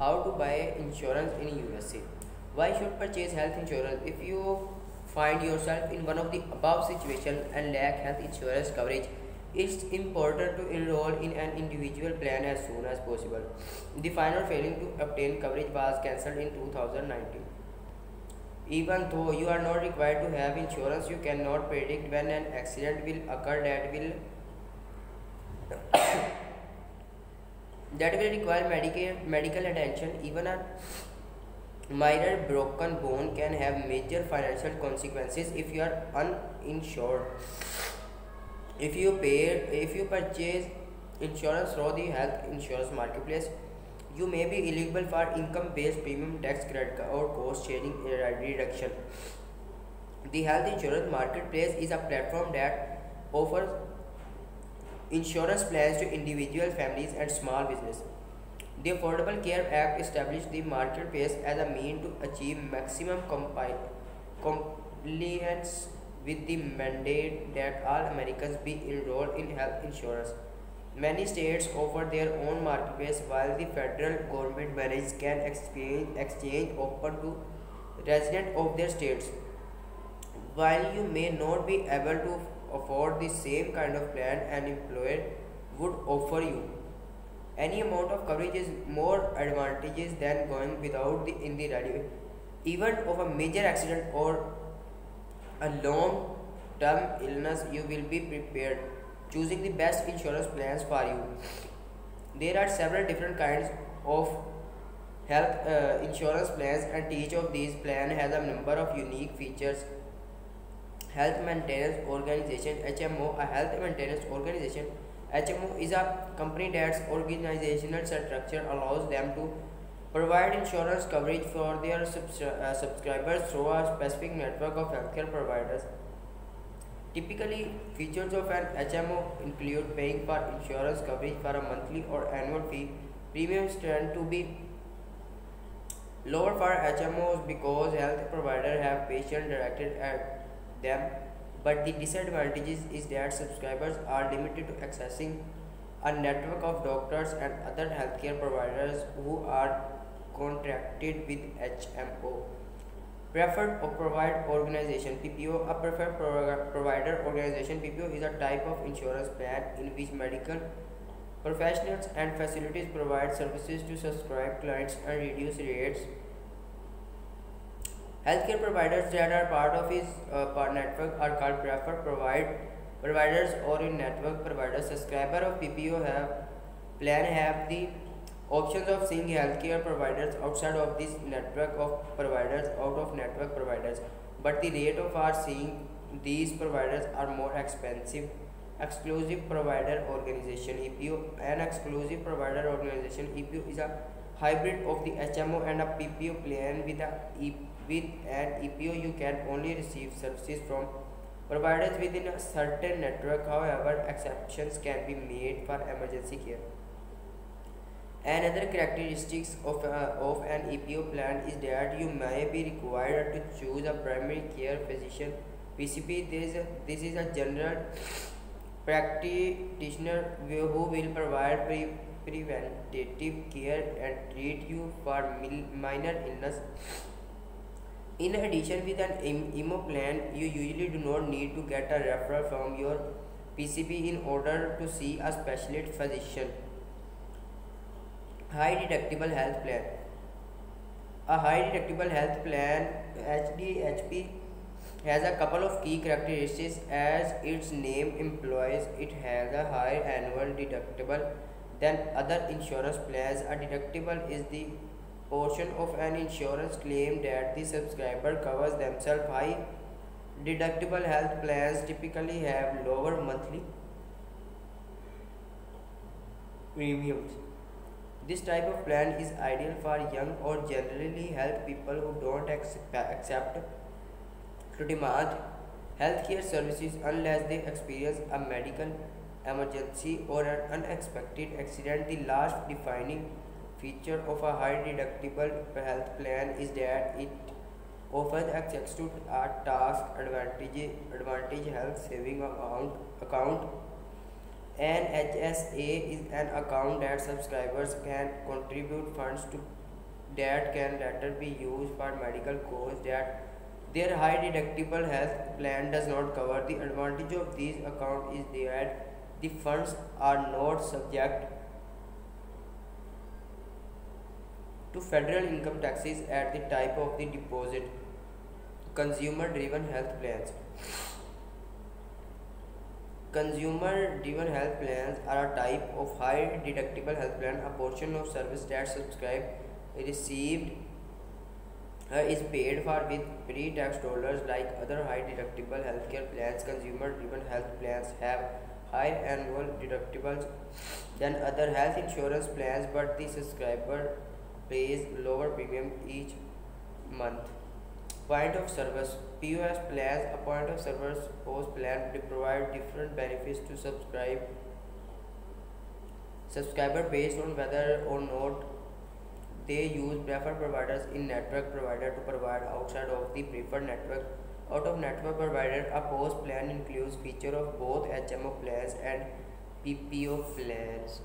How to buy insurance in USA. Why should purchase health insurance? If you find yourself in one of the above situations and lack health insurance coverage, it's important to enroll in an individual plan as soon as possible. The final failing to obtain coverage was cancelled in 2019. Even though you are not required to have insurance, you cannot predict when an accident will occur that will require medical attention. Even a minor broken bone can have major financial consequences if you are uninsured. If you purchase insurance through the health insurance marketplace, you may be eligible for income-based premium tax credit or cost sharing reduction. The health insurance marketplace is a platform that offers insurance plans to individual families and small business. The Affordable Care Act established the marketplace as a means to achieve maximum compliance with the mandate that all Americans be enrolled in health insurance. Many states offer their own marketplace while the federal government manages can exchange open to residents of their states. While you may not be able to afford the same kind of plan an employer would offer you, any amount of coverage is more advantageous than going without in the event of a major accident or a long term illness. You will be prepared, choosing the best insurance plans for you. There are several different kinds of health insurance plans, and each of these plans has a number of unique features. Health Maintenance Organization HMO. A health maintenance organization HMO is a company that's organizational structure allows them to provide insurance coverage for their subscribers through a specific network of healthcare providers. Typically, features of an HMO include paying for insurance coverage for a monthly or annual fee. Premiums tend to be lower for HMOs because health providers have patient directed at them, but the disadvantage is that subscribers are limited to accessing a network of doctors and other healthcare providers who are contracted with HMO. Preferred or Provide Organization PPO. A preferred provider organization PPO is a type of insurance plan in which medical professionals and facilities provide services to subscribed clients and reduce rates. Healthcare providers that are part of his network are called preferred providers or in network providers. Subscriber of PPO have the options of seeing healthcare providers outside of this network of providers out of network providers, but the rate of our seeing these providers are more expensive. Exclusive provider organization EPO. An exclusive provider organization EPO is a hybrid of the HMO and a PPO plan. With an EPO, you can only receive services from providers within a certain network. However, exceptions can be made for emergency care. Another characteristics of an EPO plan is that you may be required to choose a primary care physician PCP. This is a general practitioner who will provide preventative care and treat you for minor illness. In addition, with an IMO plan, you usually do not need to get a referral from your PCP in order to see a specialist physician. High deductible health plan. A high deductible health plan HDHP has a couple of key characteristics. As its name implies, it has a higher annual deductible than other insurance plans. A deductible is the portion of an insurance claim that the subscriber covers themselves. High deductible health plans typically have lower monthly premiums. This type of plan is ideal for young or generally healthy people who don't accept to demand healthcare services unless they experience a medical emergency or an unexpected accident. The last defining feature of a high deductible health plan is that it offers access to a tax advantage health saving account. An HSA is an account that subscribers can contribute funds to that can later be used for medical costs that their high deductible health plan does not cover. The advantage of these accounts is that the funds are not subject to federal income taxes at the type of the deposit. Consumer driven health plans. Consumer driven health plans are a type of high deductible health plan. A portion of service that subscribe received is paid for with pre-tax dollars. Like other high deductible healthcare plans, consumer driven health plans have higher annual deductibles than other health insurance plans, but the subscriber pays lower premium each month. Point of service. POS plans, a point of service post plan, provide different benefits to subscriber based on whether or not they use preferred providers in network provider to provide outside of the preferred network. Out of network provider, a post plan includes feature of both HMO plans and PPO plans.